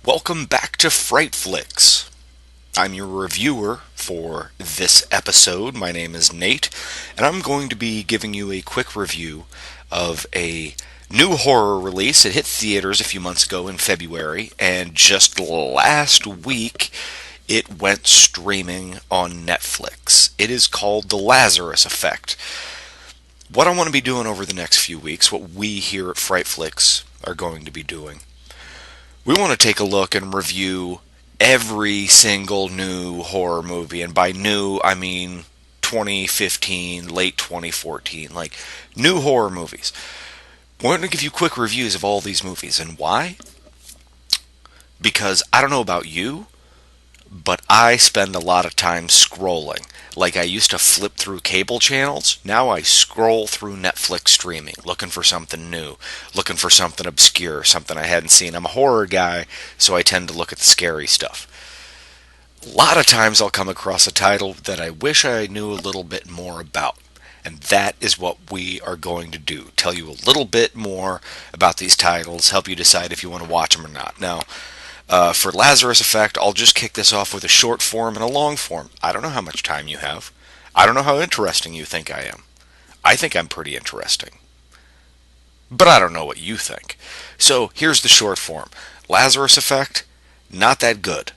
Welcome back to Frightflix. I'm your reviewer for this episode. My name is Nate, and I'm going to be giving you a quick review of a new horror release. It hit theaters a few months ago in February, and just last week it went streaming on Netflix. It is called The Lazarus Effect. What I want to be doing over the next few weeks, what we here at Frightflix are going to be doing, we want to take a look and review every single new horror movie. And by new, I mean 2015, late 2014, like new horror movies. We're going to give you quick reviews of all these movies. And why? Because I don't know about you, but I spend a lot of time scrolling. Like I used to flip through cable channels, now I scroll through Netflix streaming, looking for something new, looking for something obscure, something I hadn't seen. I'm a horror guy, so I tend to look at the scary stuff. A lot of times I'll come across a title that I wish I knew a little bit more about. And that is what we are going to do. Tell you a little bit more about these titles, help you decide if you want to watch them or not. Now, for Lazarus Effect, I'll just kick this off with a short form and a long form. I don't know how much time you have. I don't know how interesting you think I am. I think I'm pretty interesting. But I don't know what you think. So here's the short form. Lazarus Effect, not that good.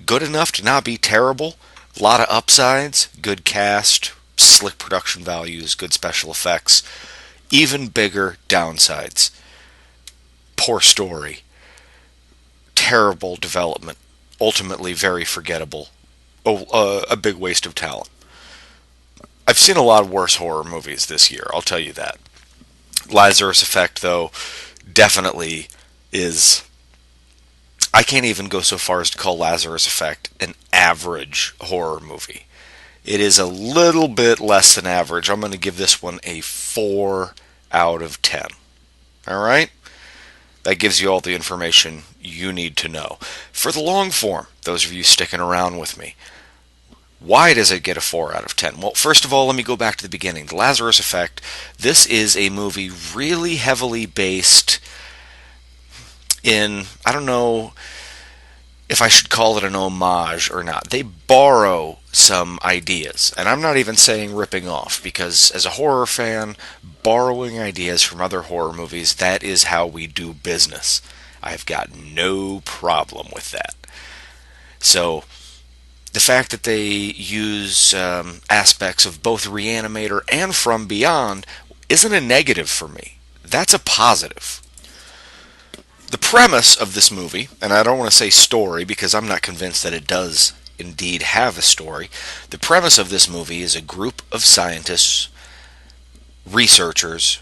Good enough to not be terrible. A lot of upsides, good cast, slick production values, good special effects. Even bigger downsides. Poor story. Terrible development, ultimately very forgettable, a big waste of talent. I've seen a lot of worse horror movies this year, I'll tell you that. Lazarus Effect, though, definitely is... I can't even go so far as to call Lazarus Effect an average horror movie. It is a little bit less than average. I'm going to give this one a 4 out of 10. Alright? That gives you all the information you need to know. For the long form, those of you sticking around with me, why does it get a 4 out of 10? Well, first of all, let me go back to the beginning. The Lazarus Effect, this is a movie really heavily based in, I don't know if I should call it an homage or not. They borrow some ideas, and I'm not even saying ripping off, because as a horror fan, borrowing ideas from other horror movies, that is how we do business. I've got no problem with that. So, the fact that they use aspects of both Reanimator and From Beyond isn't a negative for me. That's a positive. The premise of this movie, and I don't want to say story because I'm not convinced that it does indeed have a story. The premise of this movie is a group of scientists, researchers,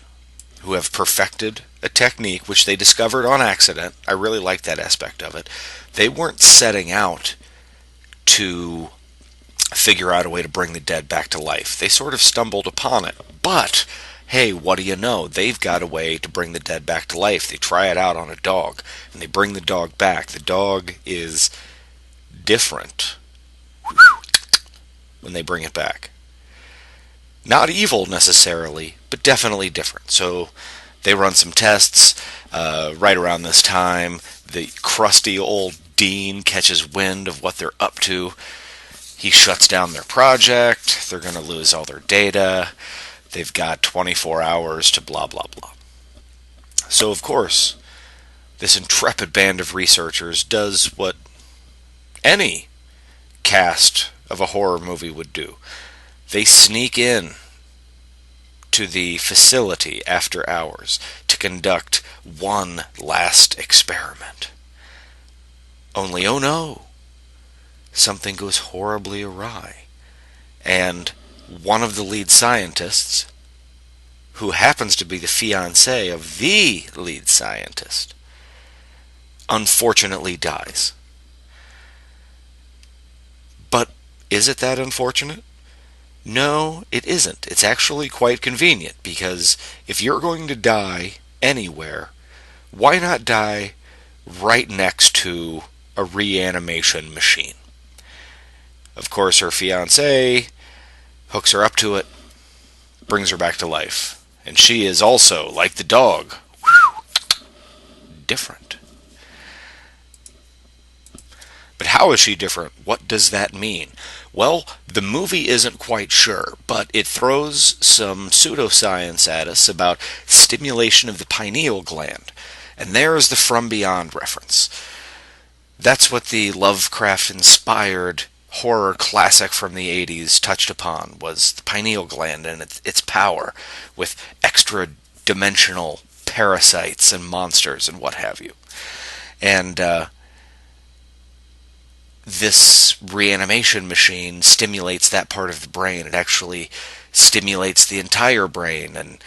who have perfected a technique which they discovered on accident. I really like that aspect of it. They weren't setting out to figure out a way to bring the dead back to life. They sort of stumbled upon it. But hey, what do you know? They've got a way to bring the dead back to life. They try it out on a dog, and they bring the dog back. The dog is different when they bring it back. Not evil necessarily, but definitely different. So they run some tests. Right around this time, the crusty old Dean catches wind of what they're up to. He shuts down their project. They're going to lose all their data. They've got 24 hours to blah, blah, blah. So, of course, this intrepid band of researchers does what any cast of a horror movie would do. They sneak in to the facility after hours to conduct one last experiment. Only, oh no, something goes horribly awry. And one of the lead scientists, who happens to be the fiancé of the lead scientist, unfortunately dies. But is it that unfortunate? No, it isn't. It's actually quite convenient, because if you're going to die anywhere, why not die right next to a reanimation machine? Of course, her fiancé hooks her up to it, brings her back to life. And she is also, like the dog, different. But how is she different? What does that mean? Well, the movie isn't quite sure, but it throws some pseudoscience at us about stimulation of the pineal gland. And there's the From Beyond reference. That's what the Lovecraft-inspired horror classic from the 80s touched upon, was the pineal gland and its power with extra-dimensional parasites and monsters and what have you. And this reanimation machine stimulates that part of the brain. It actually stimulates the entire brain. And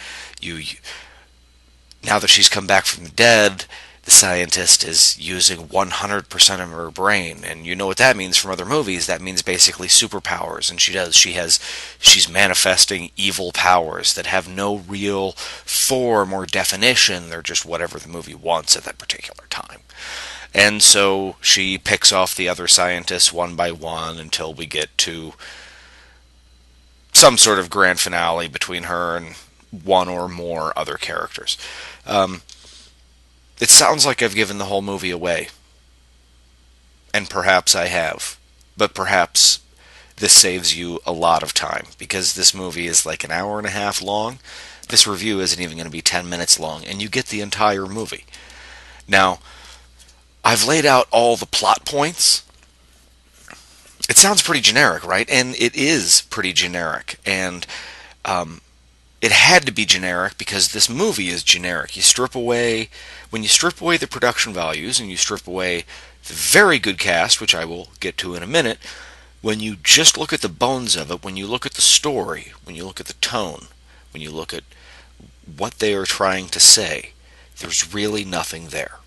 now that she's come back from the dead, the scientist is using 100% of her brain. And you know what that means from other movies. That means basically superpowers. And she's manifesting evil powers that have no real form or definition. They're just whatever the movie wants at that particular time. And so she picks off the other scientists one by one until we get to some sort of grand finale between her and one or more other characters. It sounds like I've given the whole movie away. And perhaps I have. But perhaps this saves you a lot of time, because this movie is like an hour and a half long. This review isn't even going to be 10 minutes long, and you get the entire movie. Now, I've laid out all the plot points. It sounds pretty generic, right? And it is pretty generic. And it had to be generic because this movie is generic. When you strip away the production values and you strip away the very good cast, which I will get to in a minute, when you just look at the bones of it, when you look at the story, when you look at the tone, when you look at what they are trying to say, there's really nothing there.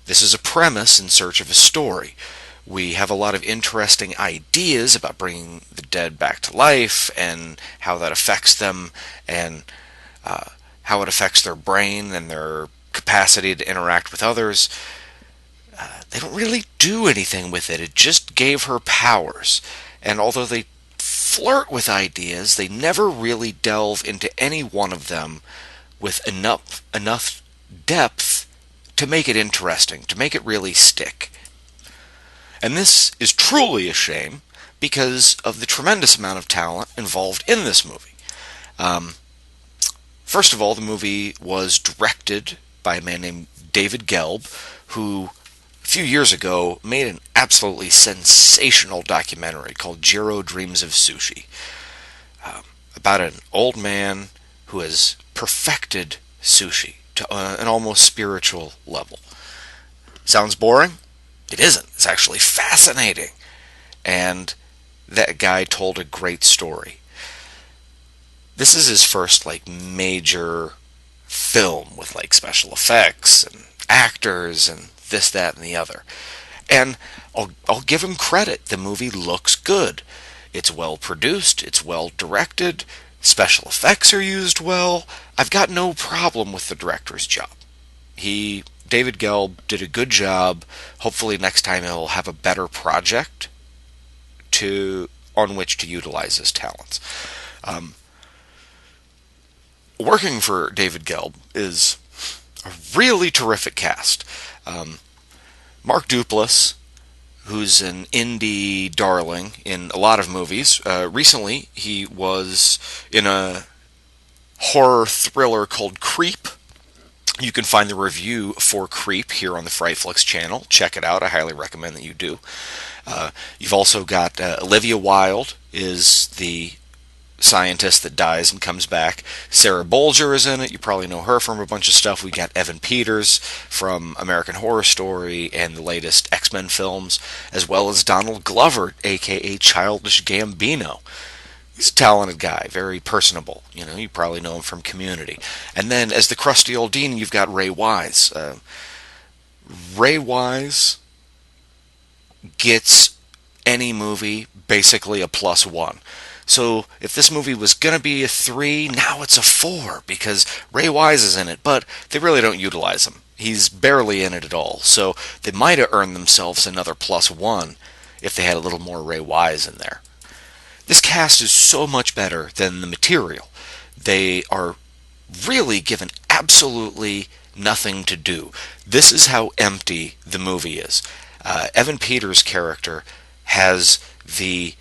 This is a premise in search of a story. We have a lot of interesting ideas about bringing the dead back to life and how that affects them, and how it affects their brain and their capacity to interact with others. They don't really do anything with it. It just gave her powers. And although they flirt with ideas, they never really delve into any one of them with enough depth to make it interesting, to make it really stick. And this is truly a shame because of the tremendous amount of talent involved in this movie. First of all, the movie was directed by a man named David Gelb, who a few years ago made an absolutely sensational documentary called Jiro Dreams of Sushi, about an old man who has perfected sushi to an almost spiritual level. Sounds boring? It isn't. It's actually fascinating. And that guy told a great story. This is his first major film with special effects and actors and this, that, and the other. And I'll give him credit. The movie looks good. It's well produced. It's well directed. Special effects are used well. I've got no problem with the director's job. David Gelb did a good job. Hopefully next time he'll have a better project on which to utilize his talents. Working for David Gelb is a really terrific cast. Mark Duplass, who's an indie darling in a lot of movies. Recently, he was in a horror thriller called Creep. You can find the review for Creep here on the Frightflix channel. Check it out. I highly recommend that you do. You've also got Olivia Wilde is the scientist that dies and comes back. Sarah Bolger is in it. You probably know her from a bunch of stuff. We got Evan Peters from American Horror Story and the latest X-Men films, as well as Donald Glover, aka Childish Gambino. He's a talented guy, very personable. You probably know him from Community. And then as the crusty old dean, you've got Ray Wise. Ray Wise gets any movie basically a +1. So if this movie was going to be a 3, now it's a 4 because Ray Wise is in it, but they really don't utilize him. He's barely in it at all. So they might have earned themselves another +1 if they had a little more Ray Wise in there. This cast is so much better than the material. They are really given absolutely nothing to do. This is how empty the movie is. Evan Peters' character has the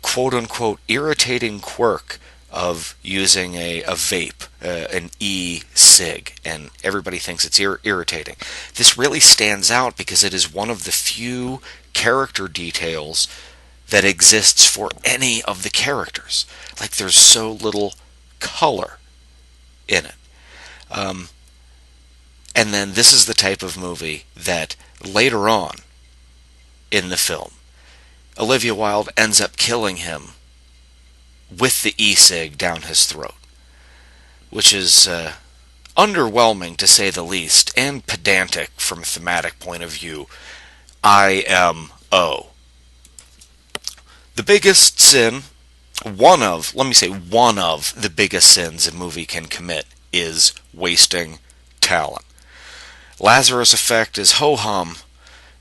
quote-unquote irritating quirk of using a vape, an e-cig, and everybody thinks it's irritating. This really stands out because it is one of the few character details that exists for any of the characters. Like, there's so little color in it. And then this is the type of movie that later on in the film, Olivia Wilde ends up killing him with the e-cig down his throat, which is underwhelming to say the least, and pedantic from a thematic point of view. IMO. The biggest sin, one of the biggest sins a movie can commit is wasting talent. Lazarus Effect is ho-hum.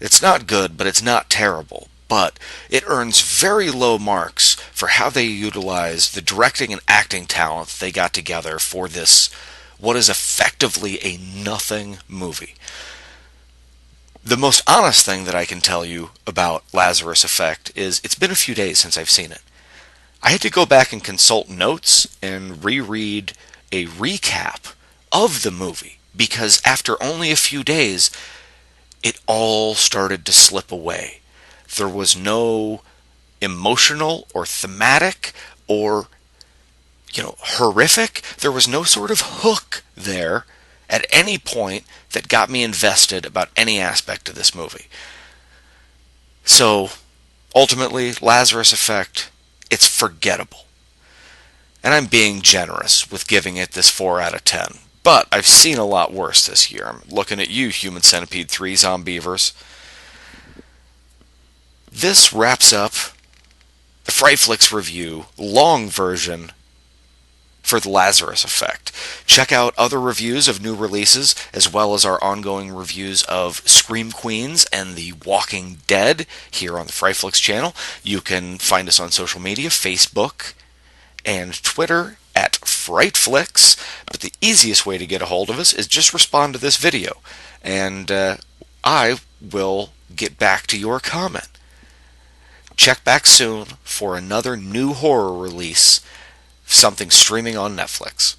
It's not good, but it's not terrible. But it earns very low marks for how they utilize the directing and acting talent they got together for this, what is effectively a nothing movie. The most honest thing that I can tell you about Lazarus Effect is it's been a few days since I've seen it. I had to go back and consult notes and reread a recap of the movie because after only a few days, it all started to slip away. There was no emotional or thematic or, horrific. There was no sort of hook there at any point that got me invested about any aspect of this movie. So, ultimately, Lazarus Effect, it's forgettable. And I'm being generous with giving it this 4 out of 10. But I've seen a lot worse this year. I'm looking at you, Human Centipede 3 Zombievers. This wraps up the Frightflix review, long version, for the Lazarus Effect. Check out other reviews of new releases, as well as our ongoing reviews of Scream Queens and The Walking Dead here on the Frightflix channel. You can find us on social media, Facebook and Twitter at Frightflix, but the easiest way to get a hold of us is just respond to this video, and I will get back to your comment. Check back soon for another new horror release, something streaming on Netflix.